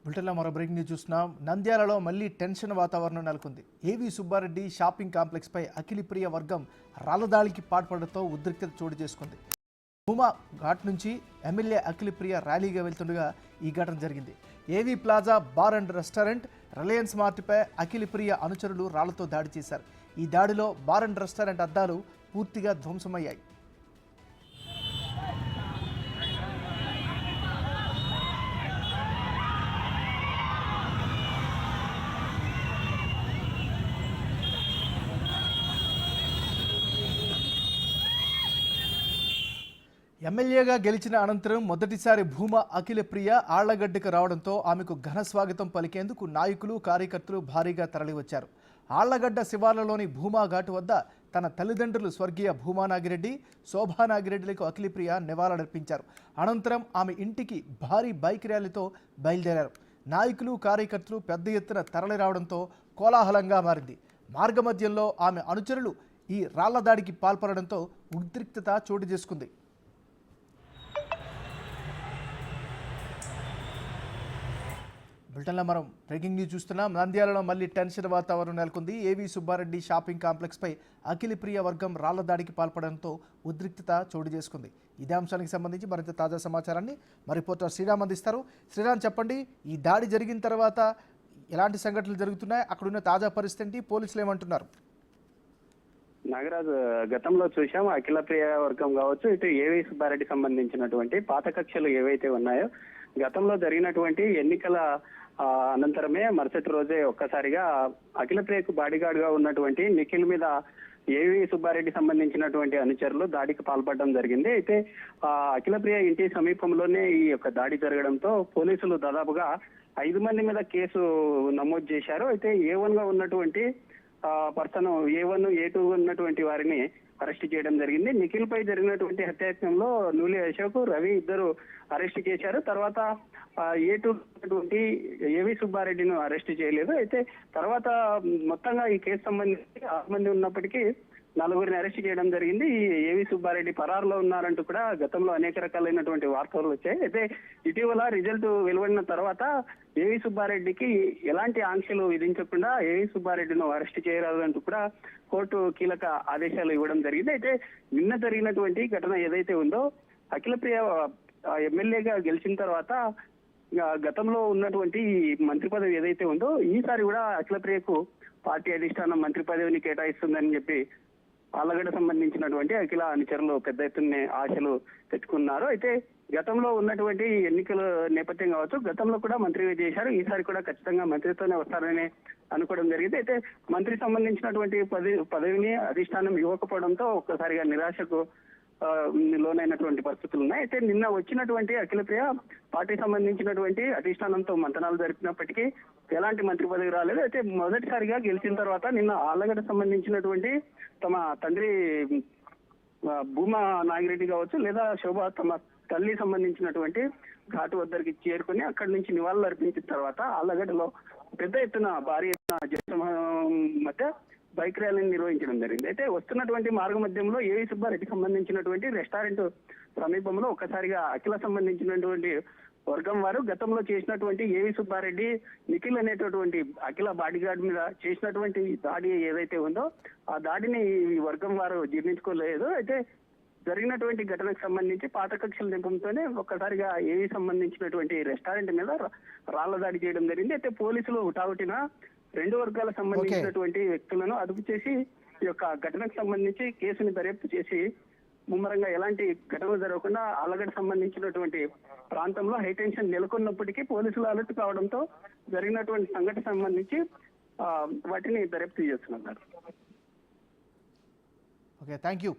బులెటిన్లో మరో breaking news చూస్తున్నాం. నంద్యాలలో మళ్లీ టెన్షన్ వాతావరణం నెలకొంది. ఏవి సుబ్బారెడ్డి షాపింగ్ కాంప్లెక్స్పై అఖిలప్రియ వర్గం రాళ్లదాడికి పాల్పడడంతో ఉద్రిక్తత చోటు చేసుకుంది. భూమా ఘాట్ నుంచి ఎమ్మెల్యే అఖిలప్రియ ర్యాలీగా వెళ్తుండగా ఈ ఘటన జరిగింది. AV plaza bar and restaurant, Reliance మార్ట్పై అఖిలప్రియ అనుచరులు రాళ్లతో దాడి చేశారు. ఈ దాడిలో బార్ అండ్ రెస్టారెంట్ అద్దాలు పూర్తిగా ధ్వంసమయ్యాయి. ఎమ్మెల్యేగా గెలిచిన అనంతరం మొదటిసారి భూమా అఖిలప్రియ ఆళ్లగడ్డకు రావడంతో ఆమెకు ఘన స్వాగతం పలికేందుకు నాయకులు, కార్యకర్తలు భారీగా తరలివచ్చారు. ఆళ్లగడ్డ శివార్లలోని భూమా ఘాటు వద్ద తన తల్లిదండ్రులు స్వర్గీయ భూమానాగిరెడ్డి, శోభానాగిరెడ్డిలకు అఖిలప్రియ నివాళులర్పించారు. అనంతరం ఆమె ఇంటికి భారీ బైక్ ర్యాలీతో బయలుదేరారు. నాయకులు, కార్యకర్తలు పెద్ద ఎత్తున తరలి రావడంతో కోలాహలంగా మారింది. మార్గమధ్యంలో ఆమె అనుచరులు ఈ రాళ్ల దాడికి పాల్పడడంతో ఉద్రిక్తత చోటు చేసుకుంది. బులెటిన్లో మనం బ్రేకింగ్ న్యూస్ చూస్తున్నాం. నంద్యాలలో మళ్లీ టెన్షన్ వాతావరణం నెలకొంది. ఏవి సుబ్బారెడ్డి షాపింగ్ కాంప్లెక్స్పై అఖిలప్రియ వర్గం రాళ్ల దాడికి పాల్పడడంతో ఉద్రిక్తత చోటు చేసుకుంది. ఇదే అంశానికి సంబంధించి మరింత తాజా సమాచారాన్ని మా రిపోర్టర్ శ్రీరామ్ అందిస్తారు. శ్రీరామ్, చెప్పండి, ఈ దాడి జరిగిన తర్వాత ఎలాంటి సంఘటనలు జరుగుతున్నాయి, అక్కడున్న తాజా పరిస్థితి, పోలీసులు ఏమంటున్నారు? నాగరాజు, గతంలో చూసాం అఖిలప్రియ వర్గం కావచ్చు, ఇటు ఏవి సుబ్బారెడ్డి సంబంధించినటువంటి పాత కక్షలు ఏవైతే ఉన్నాయో గతంలో జరిగినటువంటి ఎన్నికల అనంతరమే మరుసటి రోజే ఒక్కసారిగా అఖిలప్రియకు బాడీగార్డ్ గా ఉన్నటువంటి నిఖిల్ మీద ఏవి సుబ్బారెడ్డి సంబంధించినటువంటి అనుచరులు దాడికి పాల్పడడం జరిగింది. అయితే అఖిలప్రియ ఇంటి సమీపంలోనే ఈ యొక్క దాడి జరగడంతో పోలీసులు దాదాపుగా 5 మంది మీద కేసు నమోదు చేశారు. అయితే A1 గా ఉన్నటువంటి పర్సన్ A1, A2 ఉన్నటువంటి వారిని అరెస్ట్ చేయడం జరిగింది. నిఖిల్ పై జరిగినటువంటి హత్యాయత్నంలో నూలి అశోక్, రవి ఇద్దరు అరెస్ట్ చేశారు. తర్వాత A2 ఉన్నటువంటి ఏవి సుబ్బారెడ్డిను అరెస్ట్ చేయలేదు. అయితే తర్వాత మొత్తంగా ఈ కేసు సంబంధించి 6 మంది ఉన్నప్పటికీ 4గురిని అరెస్ట్ చేయడం జరిగింది. ఈ ఏవి సుబ్బారెడ్డి పరారులో ఉన్నారంటూ కూడా గతంలో అనేక రకాలైనటువంటి వార్తలు వచ్చాయి. అయితే ఇటీవల రిజల్ట్ వెలువడిన తర్వాత ఏవి సుబ్బారెడ్డికి ఎలాంటి ఆంక్షలు విధించకుండా ఏవి సుబ్బారెడ్డిను అరెస్ట్ చేయరాదంటూ కూడా కోర్టు కీలక ఆదేశాలు ఇవ్వడం జరిగింది. అయితే నిన్న జరిగినటువంటి ఘటన ఏదైతే ఉందో, అఖిలప్రియ ఎమ్మెల్యేగా గెలిచిన తర్వాత గతంలో ఉన్నటువంటి మంత్రి పదవి ఏదైతే ఉందో ఈసారి కూడా అఖిలప్రియకు పార్టీ అధిష్టానం మంత్రి పదవిని కేటాయిస్తుందని చెప్పి ఆళ్లగడ్డ సంబంధించినటువంటి అఖిల అనుచరులు పెద్ద ఎత్తున ఆశలు పెట్టుకున్నారు. అయితే గతంలో ఉన్నటువంటి ఎన్నికల నేపథ్యం కావచ్చు, గతంలో కూడా మంత్రిగా చేశారు, ఈసారి కూడా ఖచ్చితంగా మంత్రితోనే వస్తారని అనుకోవడం జరిగింది. అయితే మంత్రి సంబంధించినటువంటి పదవిని అధిష్టానం ఇవ్వకపోవడంతో ఒక్కసారిగా నిరాశకు లోనైనటువంటి పరిస్థితులు ఉన్నాయి. అయితే నిన్న వచ్చినటువంటి అఖిలప్రియ పార్టీ సంబంధించినటువంటి అధిష్టానంతో మంతనాలు జరిపినప్పటికీ ఎలాంటి మంత్రి పదవి రాలేదు. అయితే మొదటిసారిగా గెలిచిన తర్వాత నిన్న ఆళ్లగడ్డ సంబంధించినటువంటి తమ తండ్రి భూమా నాగిరెడ్డి కావచ్చు, లేదా శోభ తమ తల్లి సంబంధించినటువంటి ఘాటు వద్దరికి చేరుకుని అక్కడి నుంచి నివాళులు అర్పించిన తర్వాత ఆళ్లగడ్డలో పెద్ద ఎత్తున భారీ ఎత్తున జనసమూహం మధ్య బైక్ ర్యాలీని నిర్వహించడం జరిగింది. అయితే వస్తున్నటువంటి మార్గ మధ్యంలో ఏవి సుబ్బారెడ్డి సంబంధించినటువంటి రెస్టారెంట్ సమీపంలో ఒక్కసారిగా అఖిల సంబంధించినటువంటి వర్గం వారు గతంలో చేసినటువంటి ఏవి సుబ్బారెడ్డి, నిఖిల్ అనేటటువంటి అఖిల బాడీగార్డ్ మీద చేసినటువంటి దాడి ఏదైతే ఉందో ఆ దాడిని ఈ వర్గం వారు జీర్ణించుకోలేదు. అయితే జరిగినటువంటి ఘటనకు సంబంధించి పాత కక్షల నింపంతోనే ఒక్కసారిగా ఏవి సంబంధించినటువంటి రెస్టారెంట్ మీద రాళ్ల దాడి చేయడం జరిగింది. అయితే పోలీసులు హుటాహుటిన 2 వర్గాల సంబంధించినటువంటి వ్యక్తులను అదుపు చేసి ఈ యొక్క ఘటనకు సంబంధించి కేసుని దర్యాప్తు చేసి ముమ్మరంగా ఎలాంటి ఘటనలు జరగకుండా ఆళ్లగడ్డ సంబంధించినటువంటి ప్రాంతంలో హైటెన్షన్ నెలకొన్నప్పటికీ పోలీసులు అలర్ట్ కావడంతో జరిగినటువంటి సంఘటన సంబంధించి వాటిని దర్యాప్తు చేస్తున్నారు. Okay, thank you.